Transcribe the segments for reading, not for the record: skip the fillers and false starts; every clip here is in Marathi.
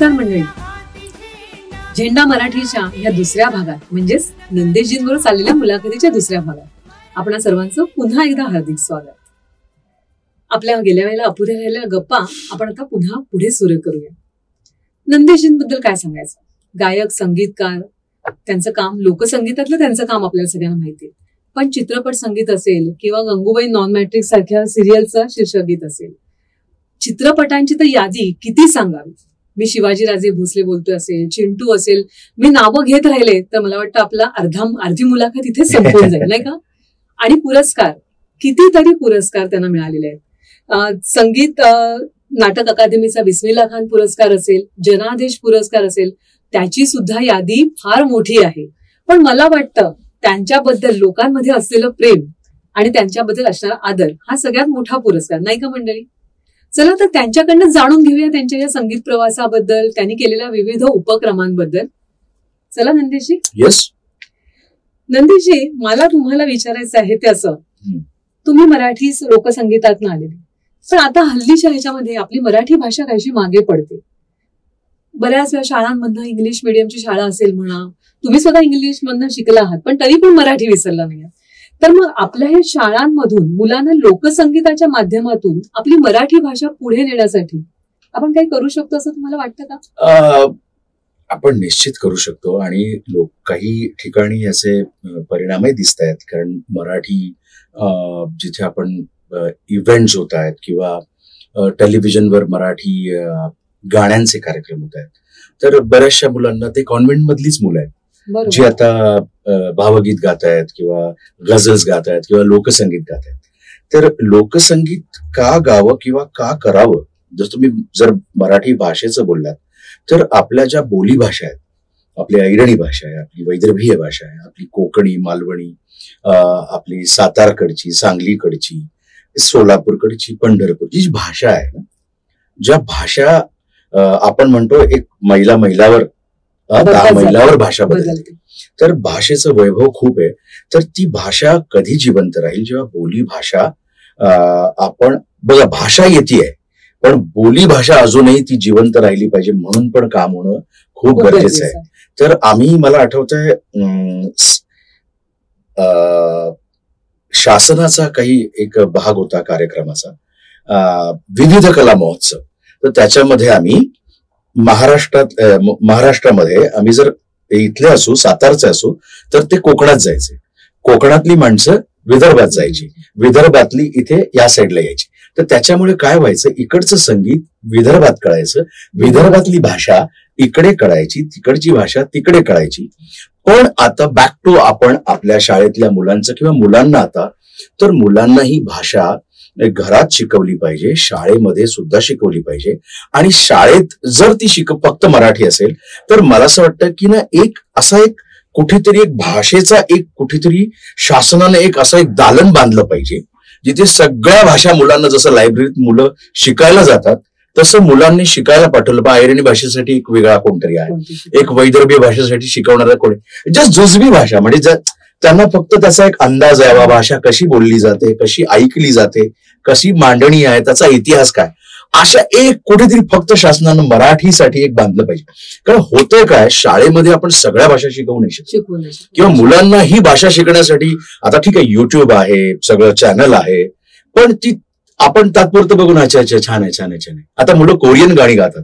नमस्कार मंडळी. झेंडा मराठीच्या या दुसऱ्या भागात म्हणजेच नंदेशजींबरोबर चाललेल्या मुलाखतीच्या दुसऱ्या भागात आपणा सर्वांचं पुन्हा एकदा हार्दिक स्वागत. आपल्या गेल्या वेळेला अपुऱ्या राहिलेल्या गप्पा आपण आता पुन्हा पुढे सुरू करूया. नंदेशजींबद्दल काय सांगायचं? गायक, संगीतकार, त्यांचं काम, लोकसंगीतातलं त्यांचं काम आपल्याला सगळ्यांना माहिती आहे. पण चित्रपट संगीत असेल किंवा गंगूबाई नॉन मॅट्रिक सारख्या सिरियलचं शीर्षक गीत असेल, चित्रपटांची तर यादी किती सांगावी. मी शिवाजीराजे भोसले बोलतोय असेल, चिंटू असेल, मी नावं घेत राहिले तर मला वाटतं आपला अर्धी मुलाखत इथे संपून जाईल, नाही का? आणि पुरस्कार, कितीतरी पुरस्कार त्यांना मिळालेले आहेत. संगीत नाटक अकादमीचा बिस्मिल्ला खान पुरस्कार असेल, जनादेश पुरस्कार असेल, त्याची सुद्धा यादी फार मोठी आहे. पण मला वाटतं त्यांच्याबद्दल लोकांमध्ये असलेलं प्रेम आणि त्यांच्याबद्दल असणारा आदर हा सगळ्यात मोठा पुरस्कार, नाही का मंडळी? चला तर त्यांच्याकडनं जाणून घेऊया त्यांच्या या संगीत प्रवासाबद्दल, त्यांनी केलेल्या विविध उपक्रमांबद्दल. चला नंदेशजी. येस नंदेशजी, मला तुम्हाला विचारायचं आहे ते असं, तुम्ही मराठी लोकसंगीतातून आलेले, पण आता हल्लीच्या ह्याच्यामध्ये आपली मराठी भाषा काहीशी मागे पडते. बऱ्याच वेळा शाळांमधनं इंग्लिश मिडियमची शाळा असेल म्हणा, तुम्ही स्वतः इंग्लिश मधनं शिकला आहात, पण तरी पण मराठी विसरला नाही. तर मग आपल्या ह्या शाळांमधून मुलांना लोकसंगीताच्या माध्यमातून आपली मराठी भाषा पुढे नेण्यासाठी आपण काही करू शकतो असं तुम्हाला वाटतं का? आपण निश्चित करू शकतो आणि काही ठिकाणी याचे परिणामही दिसत आहेत. कारण मराठी जिथे आपण इव्हेंट्स होत आहेत किंवा टेलिव्हिजनवर मराठी गाण्यांचे कार्यक्रम होत आहेत, तर बऱ्याचशा मुलांना, ते कॉन्व्हेंट मधलीच मुलं आहेत जी आता भावगीत गात आहेत किंवा गझल्स गात आहेत किंवा लोकसंगीत गात आहेत. तर लोकसंगीत का गावं किंवा का करावं, जर तुम्ही मराठी भाषेचं बोललात तर आपल्या ज्या बोली भाषा आहेत, आपली ऐरणी भाषा आहे, आपली वैदर्भीय भाषा आहे, आपली कोकणी, मालवणी, आपली सातारकडची, सांगलीकडची, सोलापूरकडची, पंढरपूरची जी भाषा आहे ना, ज्या भाषा आपण म्हणतो एक मैलावर 10 मैलावर भाषा बदलते, तर भाषेचं वैभव खूप आहे. तर ती भाषा कधी जिवंत राहील जेव्हा बोली भाषा, आपण बघा, भाषा येते पण बोली भाषा अजूनही ती जिवंत राहिली पाहिजे, म्हणून पण काम होणं खूप गरजेचं आहे. तर मला आठवतंय शासनाचा काही एक भाग होता कार्यक्रमाचा, विविध कला महोत्सव. तर त्याच्यामध्ये आम्ही महाराष्ट्रामध्ये आम्ही जर इथले असू, सातारचे असू, तर ते कोकणात जायचे, कोकणातली माणसं विदर्भात जायची, विदर्भातली इथे या साईडला यायची. तर त्याच्यामुळे काय व्हायचं, इकडचं संगीत विदर्भात कळायचं, विदर्भातली भाषा इकडे कळायची, तिकडची भाषा तिकडे कळायची. पण आता बॅक टू आपण आपल्या शाळेतल्या मुलांचं किंवा मुलांना, आता तर मुलांना ही भाषा घरात शिकवली पाहिजे, शाळेमध्ये सुद्धा शिकवली पाहिजे. आणि शाळेत जर ती फक्त मराठी असेल तर मला असं वाटतं की ना, एक कुठेतरी एक भाषेचा कुठेतरी शासनाने असं एक दालन बांधलं पाहिजे, जिथे सगळ्या भाषा मुलांना, जसं लायब्ररीत मुलं शिकायला जातात तसं मुलांनी शिकायला पाठवलं. ऐरणी भाषेसाठी एक वेगळा कोणतरी आहे, एक वैदर्भीय भाषेसाठी शिकवणारा कोणी, जस्ट जुजबी भाषा, म्हणजे त्यांना फक्त त्याचा एक अंदाज यावा, भाषा कशी बोलली जाते, कशी ऐकली जाते, कशी मांडणी आहे, त्याचा इतिहास काय, अशा कुठेतरी फक्त शासनानं मराठीसाठी एक बांधलं पाहिजे. कारण होतंय काय, शाळेमध्ये आपण सगळ्या भाषा शिकवू नाही शकतो किंवा मुलांना ही भाषा शिकण्यासाठी, आता ठीक आहे युट्यूब आहे, सगळं चॅनल आहे, पण ती आपण तात्पुरतं बघून अच्छा छान आहे, छान आहे, छान आहे. आता मुलं कोरियन गाणी गातात,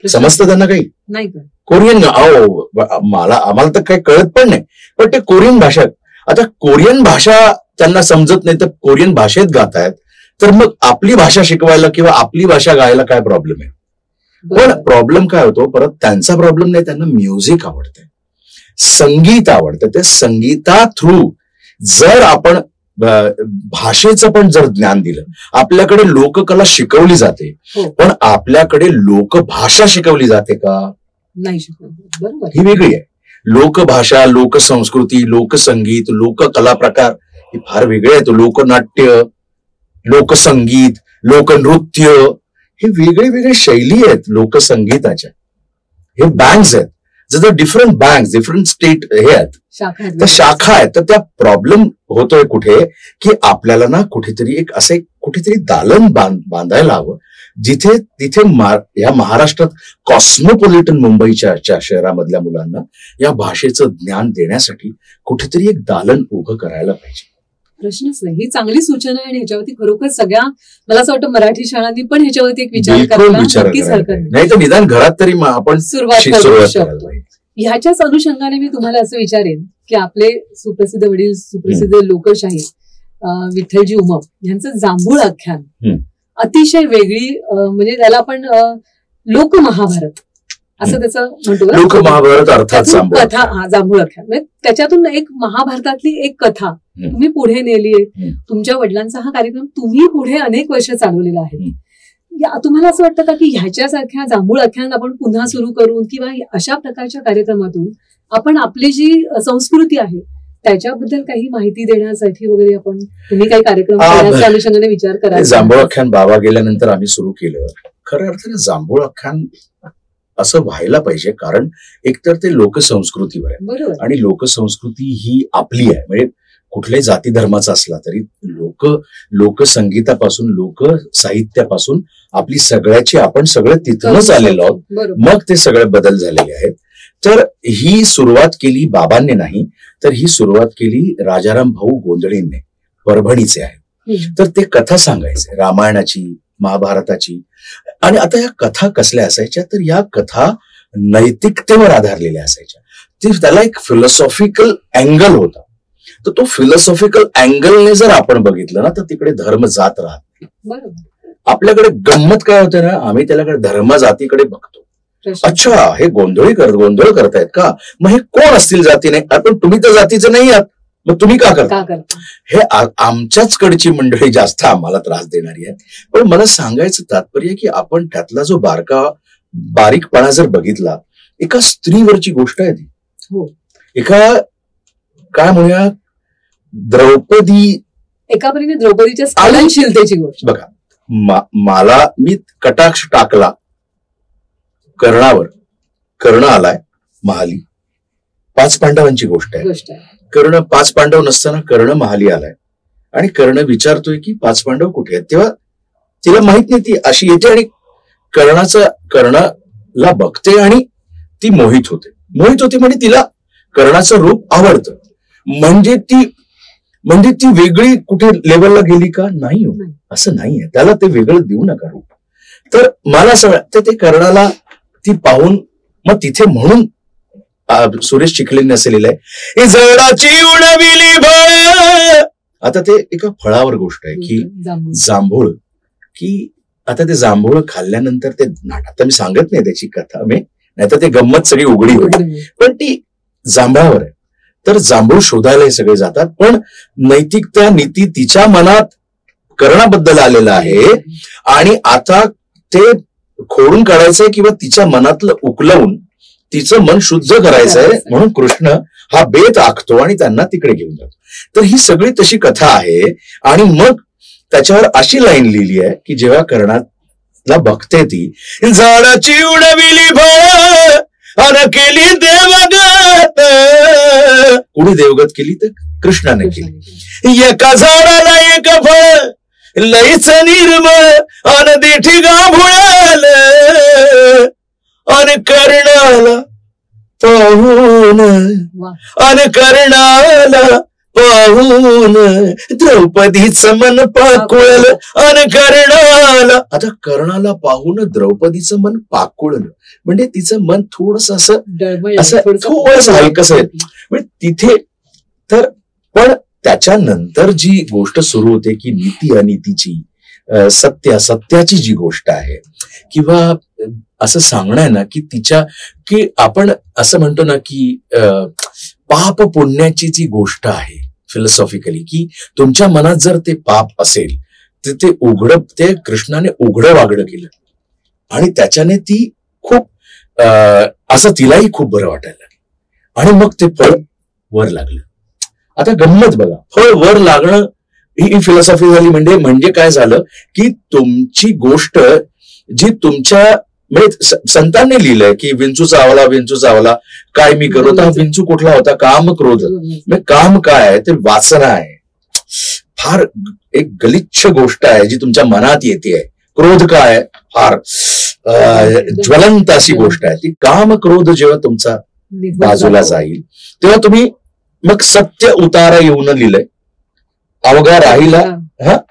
समजतं त्यांना काही नाही? कोरियन आम्हाला तर काही कळत पण नाही, पण ते कोरियन भाषा, आता कोरियन भाषा त्यांना समजत नाही तर कोरियन भाषेत गातायत, तर मग आपली भाषा शिकवायला किंवा आपली भाषा गायला काय प्रॉब्लेम आहे? पण प्रॉब्लेम काय होतो, परत त्यांचा प्रॉब्लेम नाही, त्यांना म्युझिक आवडतंय, संगीत आवडतं. त्या संगीता थ्रू जर आपण भाषेचं पण जर ज्ञान दिलं, आपल्याकडे लोककला शिकवली जाते, पण आपल्याकडे लोकभाषा शिकवली जाते का? नाही शिकवली. बरोबर, ही वेगळी आहे. लोकभाषा, लोकसंस्कृती, लोकसंगीत, लोककला प्रकार हे फार वेगळे आहेत. लोकनाट्य, लोकसंगीत, लोकनृत्य, हे वेगळे वेगळे शैली आहेत लोकसंगीताच्या. हे बँक्स आहेत, जर डिफरंट बँक्स, डिफरंट स्टेट हे आहेत, त्या शाखा आहेत. तर त्या प्रॉब्लेम होतोय कुठे, की आपल्याला ना कुठेतरी कुठेतरी दालन बांधायला हवं, जिथे तिथे या महाराष्ट्रात कॉस्मोपॉलिटन मुंबईच्या शहरामधल्या मुलांना या भाषेचं ज्ञान देण्यासाठी कुठेतरी एक दालन उभं करायला पाहिजे. प्रश्नच नाही. ही चांगली सूचना आहे आणि ह्याच्यावरती खरोखर सगळ्या, मला असं वाटतं मराठी शाळांनी पण ह्याच्यावरती एक विचार करायला नक्कीच हरकत नाही. तर निदान घरात तरी आपण सुरुवात करू शकतो. ह्याच्याच अनुषंगाने मी तुम्हाला असं विचारेन की आपले सुप्रसिद्ध वडील, सुप्रसिद्ध लोकशाहीर विठ्ठलजी उमप यांचं जांभूळ आख्यान अतिशय वेगळी, म्हणजे त्याला आपण लोकमहाभारत असं त्याचं म्हणतो, लोकमहाभारत अर्थात कथा, जांभूळ आख्यान. म्हणजे त्याच्यातून एक महाभारतातली एक कथा तुम्ही पुढे नेलीये. तुमच्या वडिलांचा हा कार्यक्रम तुम्ही पुढे अनेक वर्ष चालवलेला आहे. तुम्हाला असं वाटतं का की ह्याच्यासारख्या जांभूळ आख्यान आपण पुन्हा सुरू करून किंवा अशा प्रकारच्या कार्यक्रमातून आपण आपली जी संस्कृती आहे त्याच्याबद्दल काही माहिती देण्यासाठी वगैरे आपण तुम्ही काही कार्यक्रम करण्याच्या अनुषंगाने विचार करा? जांभूळ आख्यान बाबा गेल्यानंतर आम्ही सुरू केलं. खऱ्या अर्थाने जांभूळ आख्यान असं व्हायला पाहिजे, कारण एकतर ते लोकसंस्कृतीवर आहे. बरोबर. आणि लोकसंस्कृती ही आपली आहे. म्हणजे कुठल्याही जाती धर्माचा असला तरी लोकसंगीतापासून, लोकसाहित्यापासून आपली सगळ्याची, आपण सगळे तिथूनच आलेलो आहोत. मग ते सगळे बदल झालेले आहेत. तर ही सुरुवात केली बाबांनी नाही, तर ही सुरुवात केली राजाराम भाऊ गोंधळेंनी, परभणीचे आहेत. तर ते कथा सांगायचे रामायणाची, महाभारताची. आणि आता या कथा कसल्या असायच्या, तर या कथा नैतिकतेवर आधारलेल्या असायच्या. त्याला एक फिलॉसॉफिकल अँगल होता. तर तो फिलॉसॉफिकल अँगलने जर आपण बघितलं ना, तर तिकडे धर्म जात राहत नाही. आपल्याकडे गंमत काय होते ना, आम्ही त्याच्याकडे धर्म जातीकडे बघतो. अच्छा, हे गोंधळ करतायत का, मग हे कोण असतील जातीने, पण तुम्ही तर जातीचं नाही आहात, मग तुम्ही का करता? हे आमच्याच कडची मंडळी जास्त आम्हाला त्रास देणारी आहे. पण मला सांगायचं तात्पर्य की आपण त्यातला जो बारीकपणा जर बघितला, एका स्त्रीवरची गोष्ट आहे ती. एका काय म्हणूया द्रौपदी, एका परीने द्रौपदीच्या स्खलनशीलतेची गोष्ट. बघा, मला मी कटाक्ष टाकला कर्णावर, कर्ण आलाय महाली. 5 पांडवांची गोष्ट आहे. कर्ण 5 पांडव नसताना कर्ण महाली आलाय आणि कर्ण विचारतोय की 5 पांडव कुठे आहेत. तेव्हा तिला माहित नाही, ती अशी येते आणि कर्णाला बघते आणि ती मोहित होते म्हणजे तिला कर्णाचं रूप आवडतं. म्हणजे ती वेगळी कुठे लेवलला गेली का? नाही हो, असं नाहीये. त्याला ते वेगळं देऊ नका रूप. तर मला असं वाटतं ते कर्णाला ती पाहून, मग तिथे म्हणून सुरेश चिखलेंनी असं लिहिलंय, जडाची उडविली फळ. आता ते एका फळावर गोष्ट आहे की जांभूळ, की आता ते जांभूळ खाल्ल्यानंतर ते आता मी सांगत नाही त्याची कथा, नाहीतर ते गंमत सगळी उघडी होती. पण ती जांभळावर आहे. तर जांभूळ शोधायला हे सगळे जातात. पण नैतिकता, नीती तिच्या मनात कर्णाबद्दल आलेला आहे आणि आता ते खोडून काढायचंय किंवा तिच्या मनातलं उकलवून तिचं मन शुद्ध करायचंय. म्हणून कृष्ण हा बेत आखतो आणि त्यांना तिकडे घेऊन जातो. तर ही सगळी तशी कथा आहे. आणि मग त्याच्यावर अशी लाईन लिहिली आहे की जेव्हा कर्णाला बघते ती, झाडाची उडविली फळ अन केली देवगत. कुणी देवगत केली? तर कृष्णाने केली. एका झाडाला एक फळ लईच निर्मळ अन देठी गाभुळाल अन कर्णाला पाहून, अन कर्णाला पाहून द्रौपदीचं मन पाकुळलं अन कर्णाला. आता कर्णाला पाहून द्रौपदीचं मन पाकुळलं म्हणजे तिचं मन थोडस असं थोडस हलकस आहे. म्हणजे तिथे तर, पण त्याच्यानंतर जी गोष्ट सुरू होते की नीती अनितीची, सत्याची जी गोष्ट आहे, किंवा असं सांगणं आहे ना की आपण असं म्हणतो ना की पाप पुण्याची जी गोष्ट आहे फिलॉसॉफिकली, की तुमच्या मनात जर ते पाप असेल तर ते कृष्णाने उघडं वागडं केलं आणि त्याच्याने ती खूप असं तिलाही खूप बरं वाटायला लागलं आणि मग ते फळ वर लागलं. आता गंमत बघा, फळ वर लागणं ही फिलॉसॉफी झाली. म्हणजे काय झालं की तुमची गोष्ट जी तुमच्या संतांनी लिहिलंय की विंचू चावला काय मी करू. तर विंचू कुठला होता? काम क्रोध. काम काय आहे? ते वासना आहे. फार एक गलिच्छ गोष्ट आहे जी तुमच्या मनात येते. क्रोध काय फार ज्वलंत अशी गोष्ट आहे ती. काम क्रोध जेव्हा तुमचा बाजूला जाईल तेव्हा तुम्ही मग सत्य उतारा येऊन लिहिलंय, अवघा राहिला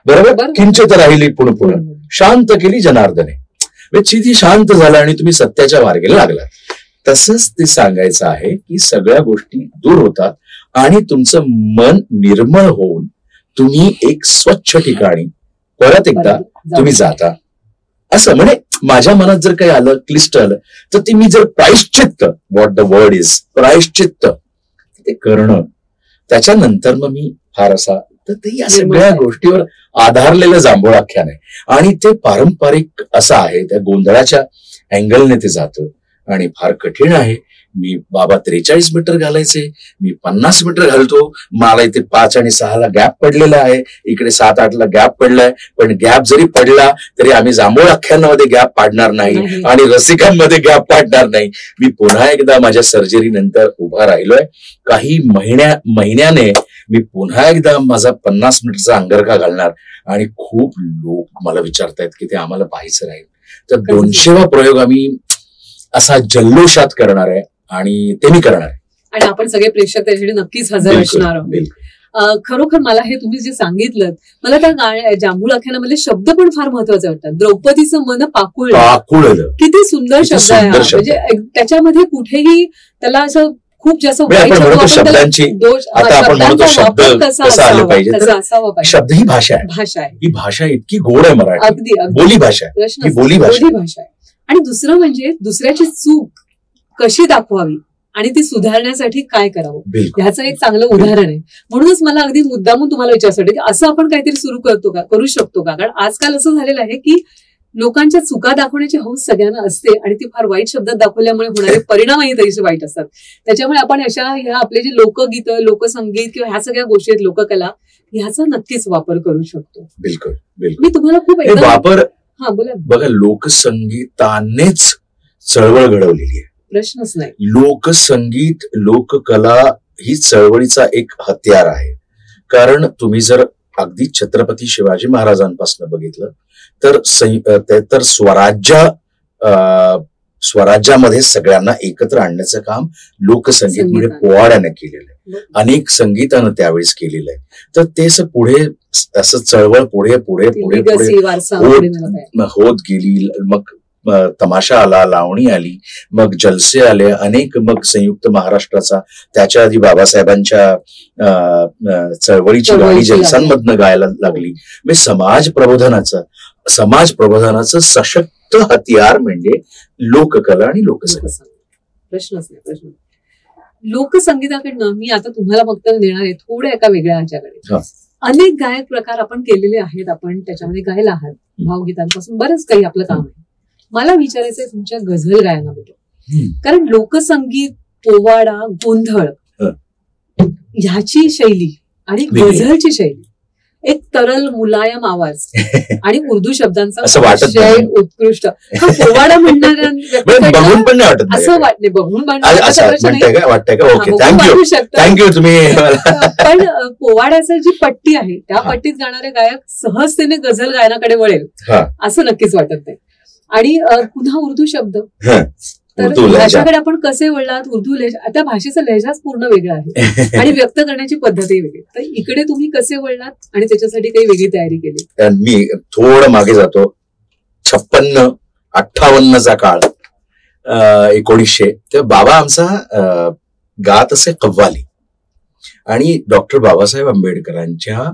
बरोबर किंचित राहिली पुणे शांत केली जनार्दने. ती शांत झाला आणि तुम्ही सत्याच्या मार्गाला लागला. तसंच ते सांगायचं आहे की सगळ्या गोष्टी दूर होतात आणि तुमचं मन निर्मळ होऊन तुम्ही एक स्वच्छ ठिकाणी परत एकदा तुम्ही जाता. असं म्हणजे माझ्या मनात जर काही आलं क्लिष्ट आलं तर ते मी जर प्रायश्चित्त, व्हॉट द वर्ड इज प्रायश्चित्त, ते करणं. त्याच्यानंतर मग मी फार असा तर ते या सगळ्या गोष्टीवर आधारलेलं जांभूळ आख्यान आहे आणि ते पारंपरिक असं आहे. त्या गोंधळाच्या अँगलने ते जातं आणि फार कठीण आहे. मी बाबा 43 मीटर घालायचे, मी 50 मीटर घालतो. मला इथे 5 आणि 6 गॅप पडलेला आहे, इकडे 7-8 गॅप पडलाय. पण गॅप जरी पडला तरी आम्ही जांभूळ आख्यानामध्ये गॅप पाडणार नाही आणि रसिकांमध्ये गॅप पाडणार नाही. मी पुन्हा एकदा माझ्या सर्जरी नंतर उभा राहिलोय. काही महिन्याने मी पुन्हा एकदा माझा 50 मीटरचा अंगरखा घालणार आणि खूप लोक मला विचारतायत की ते आम्हाला पाहायचं राहील. तर 200वा प्रयोग आम्ही असा जल्लोषात करणार आहे आणि ते मी करणार आहे आणि आपण सगळे प्रेक्षक त्याच्यासाठी नक्कीच हजर असणार आहोत. खरोखर मला हे तुम्ही जे सांगितलं, मला त्या जांभूळ आख्यानामधले शब्द पण फार महत्वाचे वाटतात. द्रौपदीचं मन पाकुळलं, किती सुंदर शब्द आहे. म्हणजे त्याच्यामध्ये कुठेही त्याला असं खूप जास्त शब्द ही भाषा आहे. ही भाषा इतकी गोड आहे मराठी, अगदी बोली भाषा ही बोली भाषा आहे. आणि दुसरं म्हणजे दुसऱ्याची चूक कशी दाखवावी आणि ती सुधारण्यासाठी काय करावं ह्याचं एक चांगलं उदाहरण आहे. म्हणूनच मला अगदी मुद्दामून तुम्हाला विचारायचं की असं आपण काहीतरी सुरू करू शकतो का? कारण आजकाल असं झालेलं आहे की लोकांच्या चुका दाखवण्याची हौस सगळ्यांना असते आणि ती फार वाईट शब्दात दाखवल्यामुळे होणारे परिणामही तरीसे वाईट असतात. त्याच्यामुळे आपण अशा ह्या आपले जे लोकगीतं, लोकसंगीत किंवा ह्या सगळ्या गोष्टी आहेत, लोककला, ह्याचा नक्कीच वापर करू शकतो. बिलकुल. मी तुम्हाला खूप वापर बोला. बघा, लोकसंगीतानेच चळवळ घडवलेली आहे, प्रश्नच नाही. लोकसंगीत, लोककला ही चळवळीचा एक हत्यार आहे. कारण तुम्ही जर अगदी छत्रपती शिवाजी महाराजांपासून बघितलं तर स्वराज्यामध्ये सगळ्यांना एकत्र आणण्याचं काम लोकसंगीत म्हणजे पोवाड्याने केलेलं आहे. अनेक संगीतानं त्यावेळेस केलेलं आहे. तर ते पुढे असं चळवळ पुढे पुढे पुढे पुढे होत गेली. मग तमाशा आला, लावणी आली, मग जलसे आले अनेक, मग संयुक्त महाराष्ट्राचा, त्याच्या आधी बाबासाहेबांच्या चळवळीची गाणी जलसांमधनं गायला लागली. म्हणजे समाज प्रबोधनाचं सशक्त हत्यार म्हणजे लोककला आणि लोकसंगीत. प्रश्नच नाही. लोकसंगीताकडनं मी आता तुम्हाला फक्त देणार आहे थोड्या एका वेगळ्या ह्याच्याकडे. अनेक गायक प्रकार आपण केलेले आहेत, आपण त्याच्यामध्ये गायला आहात, भावगीतांपासून बरंच काही आपलं काम आहे. मला विचारायचंय तुमच्या गझल गायनाबद्दल. कारण लोकसंगीत, पोवाडा, गोंधळ ह्याची शैली आणि गझलची शैली, एक तरल मुलायम आवाज आणि उर्दू शब्दांचा उत्कृष्ट, हा पोवाडा म्हणणाऱ्या बघून पण नाही वाटत, असं वाटते बघून पण पोवाड्याचं जी पट्टी आहे त्या पट्टीत गाणारे गायक सहजतेने गझल गायनाकडे वळेल असं नक्कीच वाटत नाही. आणि पुन्हा उर्दू शब्द, तर भाषेकडे आपण कसे वळलात? उर्दू लहजा, आता भाषेचा लहजाच पूर्ण वेगळा आहे आणि व्यक्त करण्याची पद्धतही वेगळी. तर इकडे तुम्ही कसे वळलात आणि त्याच्यासाठी काही वेगळी तयारी केली? मी थोडं मागे जातो. 56-58चा काळ, 1900, तेव्हा बाबा आमचा गात असे कव्वाली आणि डॉक्टर बाबासाहेब आंबेडकरांच्या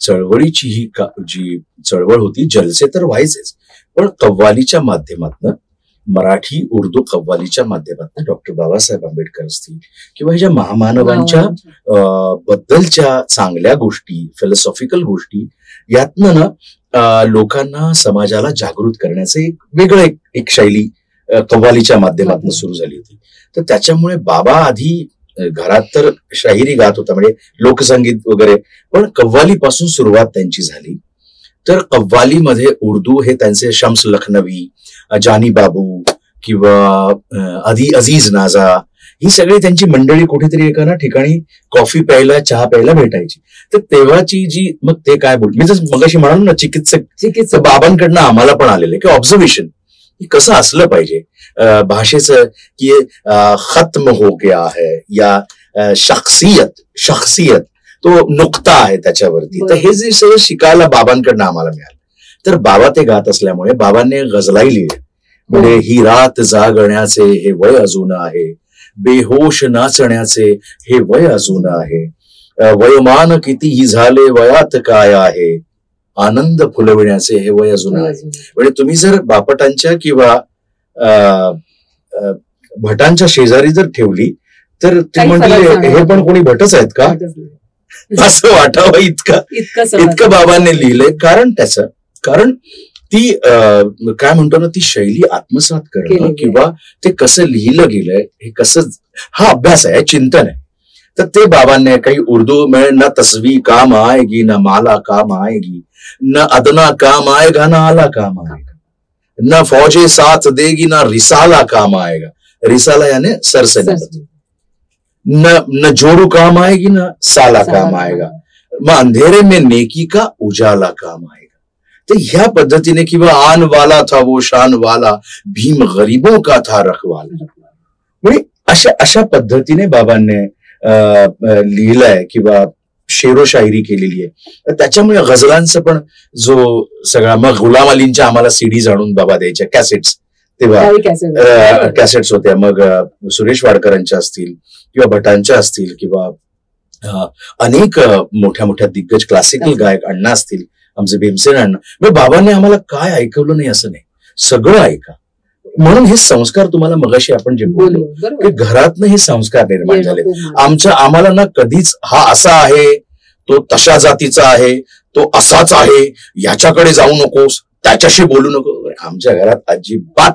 चळवळीची ही जी चळवळ होती, जलसे तर व्हायचेच, पण कव्वालीच्या माध्यमातून, मराठी उर्दू कव्वालीच्या माध्यमातून डॉक्टर बाबासाहेब आंबेडकर असतील किंवा ह्या महामानवांच्या बद्दलच्या चांगल्या गोष्टी, फिलॉसॉफिकल गोष्टी, यातनं ना लोकांना, समाजाला जागृत करण्याचं एक वेगळं एक शैली कव्वालीच्या माध्यमातून सुरू झाली होती. तर त्याच्यामुळे बाबा आधी घरात तर शाहिरी गात होता, म्हणजे लोकसंगीत वगैरे, पण कव्वालीपासून सुरुवात त्यांची झाली. तर कव्वालीमध्ये उर्दू हे त्यांचे शम्स लखनवी, जानी बाबू किंवा अदी अजीज नाजा ही सगळी त्यांची मंडळी कुठेतरी एका ना ठिकाणी कॉफी प्यायला चहा प्यायला भेटायची. तर तेव्हाची जी मग ते काय बोल मी जसं मगाशी म्हणालो ना चिकित्सक बाबांकडनं आम्हाला पण आलेले की ऑब्झर्वेशन कसं असलं पाहिजे भाषेचं की खत्म हो गया है या शख्सियत तो नुकता आहे त्याच्यावरती. तर हे जे सगळं शिकायला बाबांकडनं आम्हाला मिळालं. तर बाबा ते गात असल्यामुळे बाबांनी गझलाही लिहिले म्हणजे ही रात जागण्याचे हे वय अजून आहे, बेहोश नाचण्याचे हे वय अजून आहे, वयोमान कितीही झाले वयात काय आहे, आनंद फुलविण्याचे हे वय अजून आहे. म्हणजे तुम्ही जर बापटांच्या किंवा भटांच्या शेजारी जर ठेवली तर ती म्हणते हे पण कोणी भटच आहेत का असं वाटावं इतकं बाबांनी लिहिलंय. कारण ती काय म्हणतो ना ती शैली आत्मसात करणं किंवा ते कसं लिहिलं गेलंय हे कसं हा अभ्यास आहे, चिंतन आहे. तर ते बाबांनी काही उर्दू में न तस्वी काम आएगी न माला काम आएगी न अदना काम आएगा न आला काम आएगा न फौजे साथ देगी न रिसाला काम आएगा, रिसाला यानी सरसेनापति, न जोड़ू काम आएगी न साला काम आएगा, मग अंधेरे में नेकी का उजाला काम आएगा. तर ह्या पद्धतीने किंवा आन वाला था वो शान वाला भीम गरीबों का था रखवाला म्हणजे अशा पद्धतीने बाबांनी लिहिलंय किंवा शेरो शायरी केलेली आहे. त्याच्यामुळे गझलांचं पण जो सगळा मग गुलाम अलींच्या आम्हाला सीडीज आणून बाबा द्यायच्या कॅसेट्स तेव्हा कॅसेट्स होत्या. मग सुरेश वाडकरांच्या असतील किंवा भटांच्या असतील किंवा अनेक मोठ्या मोठ्या दिग्गज क्लासिकल गायक अण्णा असतील आमचे भीमसेन अण्णा. मग बाबांनी आम्हाला काय ऐकवलं नाही असं नाही, सगळं ऐका. म्हणून हे संस्कार तुम्हाला मगाशी आपण जे बोललो की घरातनं हे संस्कार निर्माण झाले. आम्हाला ना कधीच हा असा आहे तो तशा जातीचा आहे तो असाच आहे ह्याच्याकडे जाऊ नकोस त्याच्याशी बोलू नको. आमच्या घरात अजिबात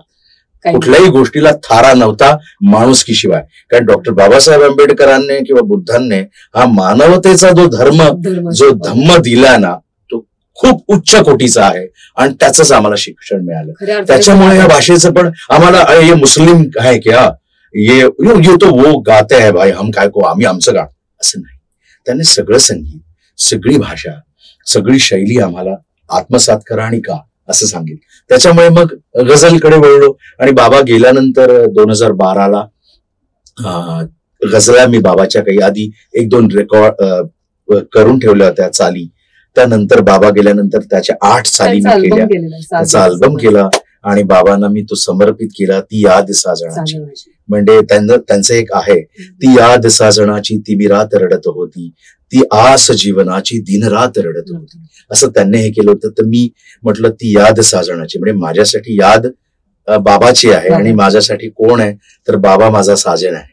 कुठल्याही गोष्टीला थारा नव्हता माणुसकीशिवाय. कारण डॉक्टर बाबासाहेब आंबेडकरांनी किंवा बुद्धांनी हा मानवतेचा जो धम्म दिला ना तो खूप उच्च कोटीचा आहे आणि त्याच आम्हाला शिक्षण मिळालं. त्याच्यामुळे या भाषेचं पण आम्हाला ये मुस्लिम आहे क्या ये तो वो गाते है भाई हम काय को आम्ही आमचं गा असं नाही. त्यांनी सगळं संगीत सगळी भाषा सगळी शैली आम्हाला आत्मसात करा आणि का असं सांगितलं. त्याच्यामुळे मग गझलकडे वळलो आणि बाबा गेल्यानंतर 2012ला गझला मी बाबाच्या काही आधी 1-2 रेकॉर्ड करून ठेवल्या होत्या चाली. त्यानंतर बाबा गेल्यानंतर त्याच्या 8 चाली मी केल्या, त्याचा अल्बम केला आणि बाबांना मी तो समर्पित केला. ती याद साजणाची म्हणजे त्यांचं एक आहे ती याद साजणाची ती मी रात रडत होती, ती आस जीवनाची दिन रात रडत होती असं त्यांनी हे केलं होतं. तर मी म्हटलं ती याद साजणाची म्हणजे माझ्यासाठी याद बाबाची आहे आणि माझ्यासाठी कोण आहे तर बाबा माझा साजन आहे.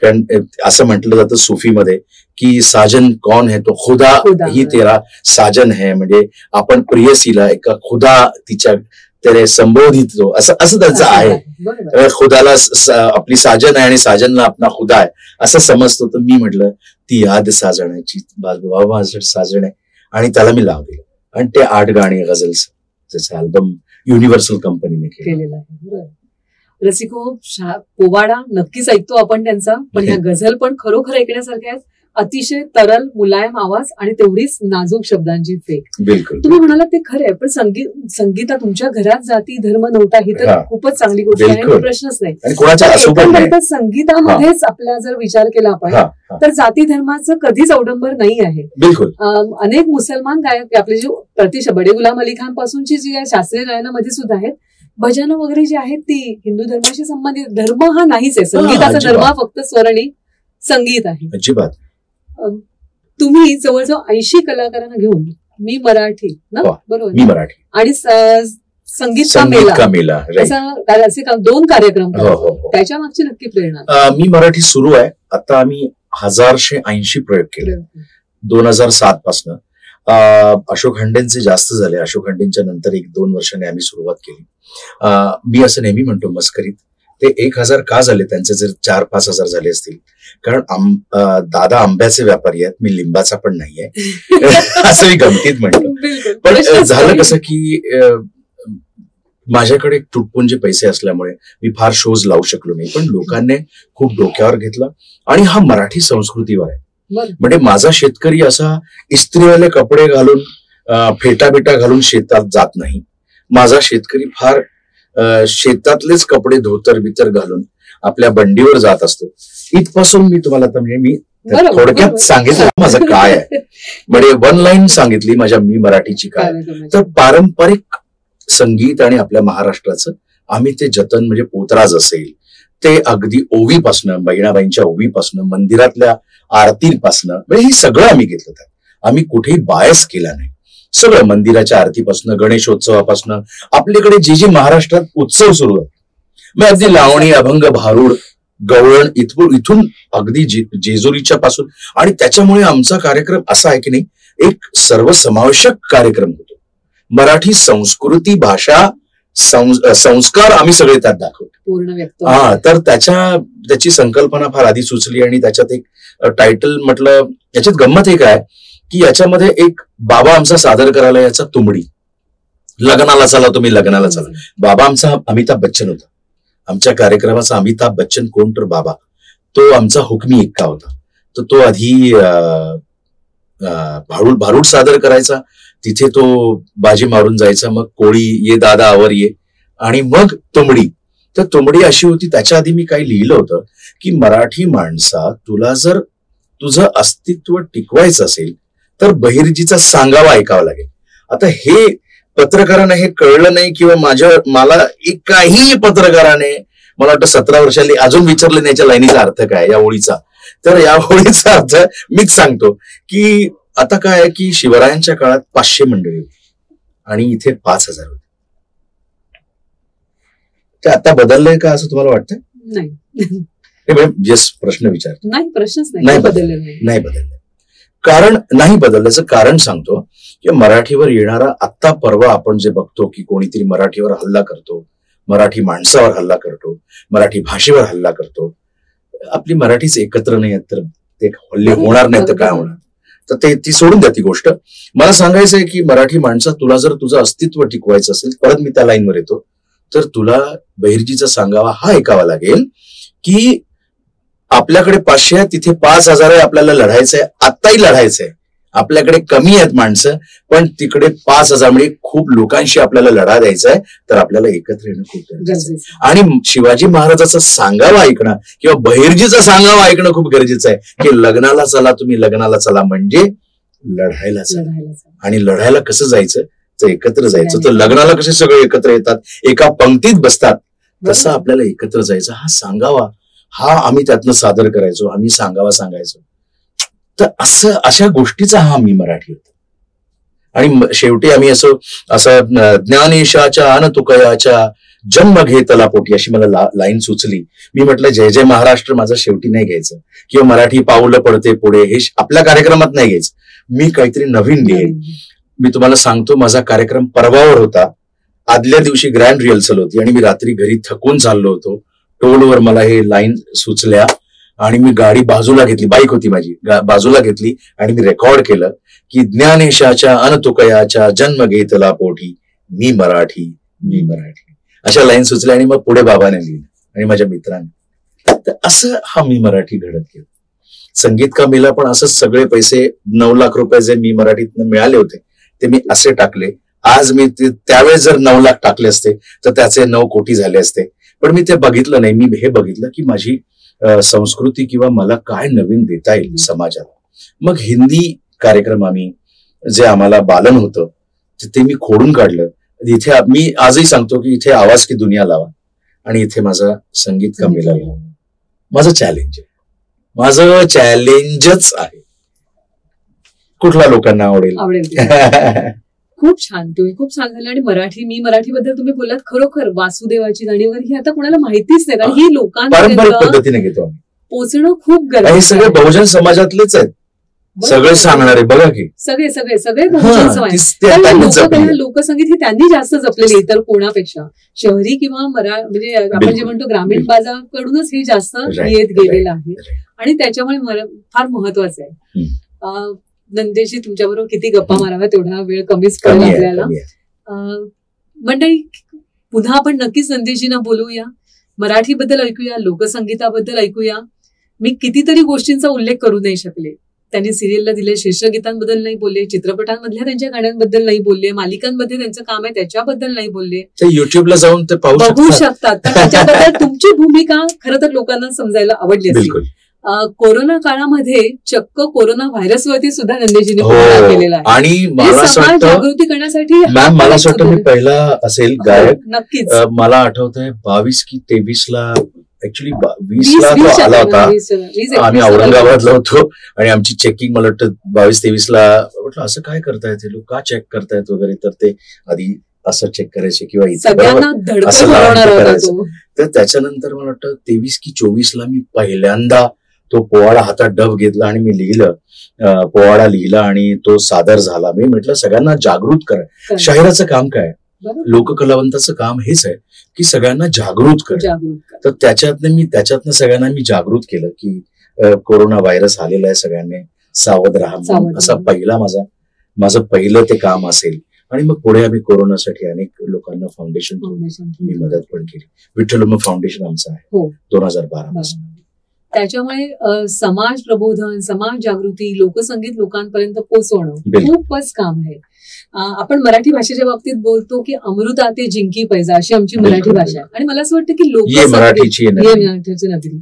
कारण असं म्हटलं जातं सुफीमध्ये की साजन कौन है तो खुदा ही तेरा साजन है. म्हणजे आपण प्रियसीला एका खुदा तिच्या त्याने संबोधित असं त्यांचं आहे. खुदाला आपली साजन आहे आणि साजनला आपला खुदा आहे असं समजतो. तर मी म्हटलं ती याद साजण्याची बाबा माझ्यासाठी साजन आहे आणि त्याला मी लाव दिलं आणि ते 8 गाणी गझल्स त्याचं अल्बम युनिव्हर्सल कंपनीने केलेलं आहे. रसिको पोवाडा नक्कीच ऐकतो आपण त्यांचा, पण ह्या गझल पण खरोखर ऐकण्यासारख्या आहेत. अतिशय तरल मुलायम आवाज आणि तेवढीच नाजूक शब्दांची फेक. बिलकुल तुम्ही म्हणालात ते खरं आहे, पण संगीता तुमच्या घरात जाती धर्म नव्हता ही तर खूपच चांगली गोष्ट आहे, प्रश्नच नाही. संगीतामध्येच आपला जर विचार केला आपण तर जाती धर्माचं कधीच अवडंबर नाही आहे. बिलकुल अनेक मुसलमान गायक आपले जे प्रतिशत बडे गुलाम अली खान पासूनची जी आहे शास्त्रीय गायनामध्ये सुद्धा आहेत, भजनं वगैरे जी आहेत ती हिंदू धर्माशी संबंधित. धर्म हा नाहीच आहे, संगीताचा धर्म हा फक्त स्वर आणि संगीत आहे. अजिबात. तुम्ही जवळजवळ 80 कलाकारांना घेऊन मी मराठी ना बरोबर मी मराठी आणि संगीत का मेला असे 2 कार्यक्रम त्याच्या मागची नक्की प्रेरणा. मी मराठी सुरू आहे आता. आम्ही 1080 प्रयोग केले 2007 पासून. अशोक हंडेंचे जास्त झाले. अशोक हंडेंच्या नंतर 1-2 वर्षांनी आम्ही सुरुवात केली. मी असं नेहमी म्हणतो मस्करीत ते 1000 का झाले, त्यांचे जर 4-5 हजार झाले असतील. कारण दादा आंब्याचे व्यापारी आहेत, मी लिंबाचा पण नाहीये असं मी गमतीत म्हणतो. पण झालं कसं की माझ्याकडे तुटपुंजे पैसे असल्यामुळे मी फार शोज लावू शकलो नाही, पण लोकांनी खूप डोक्यावर घेतला. आणि हा मराठी संस्कृतीवर आहे. म्हणजे माझा शेतकरी असा इस्त्रीवाले कपडे घालून फेटा बिटा घालून शेतात जात नाही. माझा शेतकरी फार शेतातलेच कपडे धोतर बितर घालून आपल्या बंडीवर जात असतो. इथपासून मी तुम्हाला आता म्हणजे मी थोडक्यात सांगितलं माझं काय आहे. म्हणजे वन लाईन सांगितली माझ्या मी मराठीची काय. तर पारंपरिक संगीत आणि आपल्या महाराष्ट्राचं आम्ही ते जतन, म्हणजे पोतराज असेल ते अगदी ओवीपासनं, बहिणाबाईंच्या ओवीपासनं, मंदिरातल्या आरतीपासनं, म्हणजे हे सगळं आम्ही घेतलं. त्यात आम्ही कुठेही बायस केला नाही. सगळं मंदिराच्या आरतीपासनं, गणेशोत्सवापासनं आपल्याकडे जे जे महाराष्ट्रात उत्सव सुरू आहेत, मग अगदी लावणी, अभंग, भारुड, गवळण इथून अगदी जेजुरीच्या पासून. आणि त्याच्यामुळे आमचा कार्यक्रम असा आहे की नाही, एक सर्वसमावेशक कार्यक्रम होतो. मराठी संस्कृती, भाषा, संस्कार आम्ही सगळे त्यात दाखवतो पूर्ण व्यक्त. तर त्याची संकल्पना फार आधी सुचली आणि त्याच्यात एक टायटल म्हटलं. याच्यात गंमत एक आहे की याच्यामध्ये एक बाबा आमचा सादर करायला याचा तुंबडी, लग्नाला चला तुम्ही लग्नाला चला. बाबा आमचा अमिताभ बच्चन होता. आमच्या कार्यक्रमाचा अमिताभ बच्चन कोण, तर बाबा. तो आमचा हुकमी एक्का होता. तर तो आधी भारूड सादर करायचा, तिथे तो बाजी मारून जायचा, मग कोळी ये दादा आवर ये, आणि मग तुंबडी. तर तुंबडी अशी होती. त्याच्या आधी मी काही लिहिलं होतं की मराठी माणसा, तुला जर तुझं अस्तित्व टिकवायचं असेल तर बहिर्जीचा सांगावा ऐकावा लागेल. आता हे पत्रकारांना हे कळलं नाही, किंवा मला एकाही पत्रकाराने, मला वाटतं 17 वर्षांनी अजून विचारलं नाही याच्या लाईनीचा अर्थ काय, या ओळीचा. तर या ओळीचा अर्थ मीच सांगतो की आता काय आहे की शिवरायांच्या काळात 500 मंडळी होती आणि इथे 5000 होते. ते आता बदललंय का असं तुम्हाला वाटतं? नाही, जस्ट प्रश्न विचार. नाही, प्रश्नच नाही बदललं. कारण नाही बदलल्याचं कारण सांगतो की मराठीवर येणारा आत्ता परवा आपण जे बघतो की कोणीतरी मराठीवर हल्ला करतो, मराठी माणसावर हल्ला करतो, मराठी भाषेवर हल्ला करतो. आपली मराठीच एकत्र नाही आहेत तर ते हल्ले होणार नाही तर काय होणार. तर ती सोडून द्या ती गोष्ट. मला सांगायचं आहे की मराठी माणसा, तुला जर तुझं अस्तित्व टिकवायचं असेल, परत मी त्या लाईनवर येतो, तर तुला बहिर्जीचा सांगावा हा ऐकावा लागेल की आपल्याकडे 500 आहे, तिथे 5000 आहे, आपल्याला लढायचंय, आत्ताही लढायचंय. आपल्याकडे कमी आहेत माणसं, पण तिकडे 5000, म्हणजे खूप लोकांशी आपल्याला लढा द्यायचा आहे. तर आपल्याला एकत्र येणं खूप गरजेचं आहे. आणि शिवाजी महाराजाचा सांगावा ऐकणं किंवा बहिर्जीचा सांगावा ऐकणं खूप गरजेचं आहे की लग्नाला चला तुम्ही लग्नाला चला, म्हणजे लढायला चला. आणि लढायला कसं जायचं, तर एकत्र जायचं. तर लग्नाला कसे सगळे एकत्र येतात, एका पंक्तीत बसतात, तसं आपल्याला एकत्र जायचं. हा सांगावा हा आम्ही त्यातनं सादर करायचो, आम्ही सांगावा सांगायचो. तर अशा गोष्टीचा हा मी मराठी होता. आणि शेवटी आम्ही असं ज्ञानेशाच्या अन तुकयाच्या जन्म घेतला पोटी, अशी मला लाईन सुचली. मी म्हटलं जय जय महाराष्ट्र माझं शेवटी नाही घ्यायचं, किंवा मराठी पाऊलं पडते पुढे हे आपल्या कार्यक्रमात नाही घ्यायचं. मी काहीतरी नवीन लिहेन. मी तुम्हाला सांगतो, माझा कार्यक्रम परवावर होता. आदल्या दिवशी ग्रँड रिहर्सल होती आणि मी रात्री घरी थकून चाललो होतो. टोलवर मला हे लाईन सुचल्या आणि मी गाडी बाजूला घेतली, बाईक होती माझी, बाजूला घेतली आणि मी रेकॉर्ड केलं की ज्ञानेशाच्या अनतुकयाच्या जन्म घेतला पोटी, मी मराठी मी मराठी, अशा लाईन सुचल्या. आणि मग पुढे बाबाने लिहिलं आणि माझ्या मित्राने. तर असं हा मी मराठी घडत गेलो. संगीत कामीला पण असंच सगळे पैसे 9 लाख रुपये जे मी मराठीतनं मिळाले होते ते मी असे टाकले. आज मी त्यावेळेस जर 9 लाख टाकले असते तर त्याचे 9 कोटी झाले असते. पण मी ते बघितलं नाही. मी हे बघितलं की माझी संस्कृती किंवा मला काय नवीन देता येईल समाजाला. मग हिंदी कार्यक्रम आम्ही जे आम्हाला बालन होतं ते मी खोडून काढलं. इथे मी आजही सांगतो की इथे आवाज की दुनिया लावा आणि इथे माझा संगीत का मेला लावा. माझं चॅलेंज आहे, माझं चॅलेंजच आहे. कुठला लोकांना आवडेल. खूप छान, तुम्ही खूप छान झालं. आणि मी मराठी बद्दल तुम्ही बोललात, खरोखर वासुदेवाची गाणी वगैरे ही आता कोणाला माहितीच नाही, कारण ही पारंपरिक पद्धतीने घेतो आम्ही. पोचणं खूप गरजेचं. हे सगळे बहुजन समाजातलेच आहेत, सगळे सांगणारे. बघा की सगळे बहुजन समाज. लोकसंगीत ही त्यांनी जास्त जपलेली इतर कोणापेक्षा. शहरी किंवा म्हणजे आपण जे म्हणतो ग्रामीण बाजाराकडूनच हे जास्त येत गेलेलं आहे आणि त्याच्यामुळे फार महत्वाचं आहे. नंदेशी तुमच्याबरोबर किती गप्पा माराव्या तेवढा वेळ कमीच करेल आपल्याला. मंडळी, पुन्हा आपण नक्कीच नंदेशजींना बोलूया, मराठीबद्दल ऐकूया, लोकसंगीताबद्दल ऐकूया. मी कितीतरी गोष्टींचा उल्लेख करू नाही शकले. त्यांनी सिरियलला दिले शीर्षगीतांबद्दल नाही बोलले, चित्रपटांमधल्या त्यांच्या गाण्यांबद्दल नाही बोलले, मालिकांमध्ये त्यांचं काम आहे त्याच्याबद्दल नाही बोलले. ते युट्यूबला जाऊन ते बघू शकतात. तर त्याच्याबद्दल तुमची भूमिका खरं तर लोकांना समजायला आवडली असेल. बिलकुल. कोरोना काळामध्ये चक्क कोरोना व्हायरसवरती सुद्धा नंदेशजींनी पोराडा केलेला आहे. आणि मला असं समाज वाटतं जागृती करण्यासाठी मॅम, मला असं वाटतं मी पहिला असेल गायक. नक्कीच. मला आठवतंय 22 की 23ला, ऍक्च्युली 20ला तो आला होता. आम्ही औरंगाबादला होतो आणि आमची चेकिंग मला वाटतं 22-23ला. म्हटलं असं काय करतायत हे लोक, का चेक करतायत वगैरे. तर ते आधी असं चेक करायचे किंवा करायचं. तर त्याच्यानंतर मला वाटतं 23 की 24ला मी पहिल्यांदा तो पोवाडा हातात डब घेतला आणि मी लिहिलं, पोवाडा लिहिला आणि तो सादर झाला. मी म्हटलं सगळ्यांना जागृत करा. शाहिराचं काम काय, लोककलावंताचं काम हेच आहे की सगळ्यांना जागृत करा. तर त्याच्यातनं सगळ्यांना मी जागृत केलं की कोरोना व्हायरस आलेला आहे, सगळ्यांनी सावध राहा. असा पहिला माझं पहिलं ते काम असेल. आणि मग पुढे आम्ही कोरोनासाठी अनेक लोकांना फाउंडेशन मी मदत पण केली. विठ्ठल फाउंडेशन आमचं आहे 2012 पासून. त्याच्यामुळे समाज प्रबोधन, समाज जागृती, लोकसंगीत लोकांपर्यंत पोहोचवणं खूपच काम आहे. आपण मराठी भाषेच्या बाबतीत बोलतो की अमृता ते जिंकी पैजा, अशी आमची मराठी भाषा आहे. आणि मला असं वाटतं की मराठीची नगरी,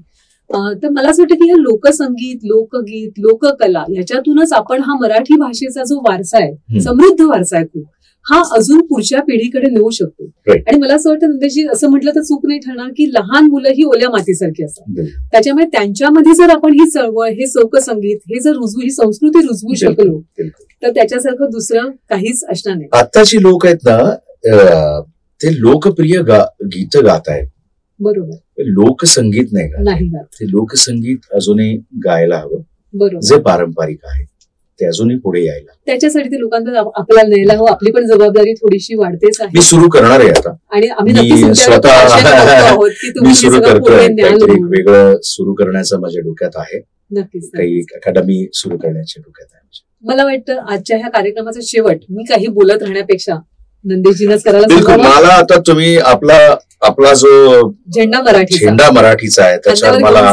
तर मला असं वाटतं की हे लोकसंगीत, लोकगीत, लोककला याच्यातूनच आपण हा मराठी भाषेचा जो वारसा आहे, समृद्ध वारसा आहे खूप, हा अजून पुढच्या पिढीकडे नेऊ शकतो. आणि मला असं वाटतं नंदेशजी, असं म्हटलं तर चूक नाही ठरणार की लहान मुलं ही ओल्या मातीसारखी असतात. त्याच्यामुळे त्यांच्यामध्ये जर आपण ही चळवळ, हे लोकसंगीत, हे जर ही संस्कृती रुजवू शकलो तर त्याच्यासारखं दुसरं काहीच असणार नाही. आताची लोक आहेत ना, ते लोकप्रिय गीत गात आहेत. बरोबर. लोकसंगीत नाही गात. ते लोकसंगीत अजूनही गायला हवं. बरोबर. जे पारंपरिक आहे ते अजूनही पुढे यायला. त्याच्यासाठी ते लोकांना आपल्याला न्यायला हवं. आपली पण जबाबदारी थोडीशी वाढतेच आहे. मी सुरू करणार आहे आता. आणि आम्ही स्वतः मी सुरू करतोय. वेगळं सुरू करण्याचं माझ्या डोक्यात आहे. नक्कीच. काही अकादमी सुरू करण्याच्या डोक्यात आहे. मला वाटतं आजच्या ह्या कार्यक्रमाचा शेवट मी काही बोलत राहण्यापेक्षा नंदेशजीनंच करायला. मला आता तुम्ही आपला जो झेंडा मराठीचा आहे त्याच्यावर मला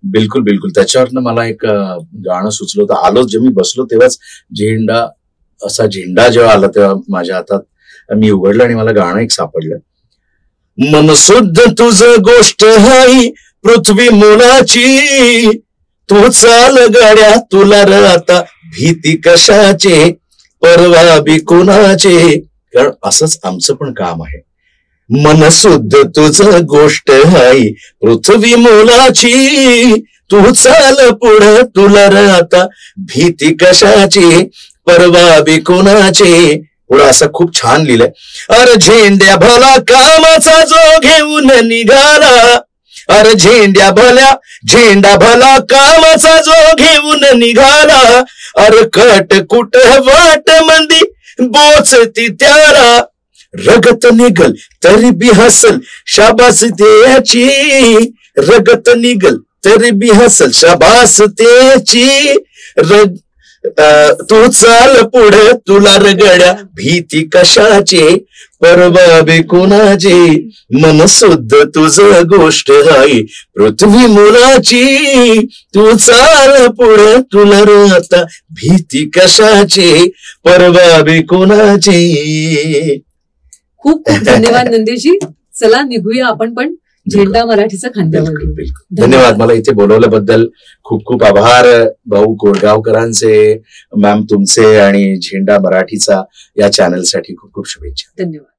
बिलकुल त्याच्यावरनं मला एक गाणं सुचलं होतं. आलो जेव्हा मी बसलो तेव्हाच झेंडा जेव्हा आला तेव्हा माझ्या हातात मी उघडलं आणि मला गाणं एक सापडलं. मन शुद्ध तुझ गोष्ट हाई पृथ्वी मुलाची, तू चाल गाड्या तुला आता भीती कशाचे, परवा बी कुणाचे. कारण असंच आमचं पण काम आहे. मन शुद्ध तुझ गोष्ट हाई पृथ्वी मुलाची, तू चाल पुढं तुला आता भीती कशाची, परवा बी कुणाचे. पुढं असं खूप छान लिहिलंय. अरे झेंड्या भला कामाचा जो घेऊन निघाला, अरे झेंडा भला कामाचा जो घेऊन निघाला, अरे कट कुट वाट मंदी बोचती त्याला, रगत निघल तरी बी हसल शाबास त्याची, रगत निघल तरी बी हसल शाबास त्याची. तू चाल पुढे तुला रगड्या भीती कशाचे, परवा बे कोणाचे. मन शुद्ध तुझ गोष्ट हाई पृथ्वी मुलाची, तू चाल पुढे तुला आता भीती कशाचे, परवा बे कोणाचे. खूप खूप धन्यवाद नंदेशजी. चला निघूया आपण पण झेंडा मराठीचा खांद्यावर. धन्यवाद. मला इथे बोलवल्याबद्दल खूप खूप आभार भाऊ कोळगावकरांचे, मॅम तुमचे, आणि झेंडा मराठीचा या चॅनलसाठी खूप खूप शुभेच्छा. धन्यवाद.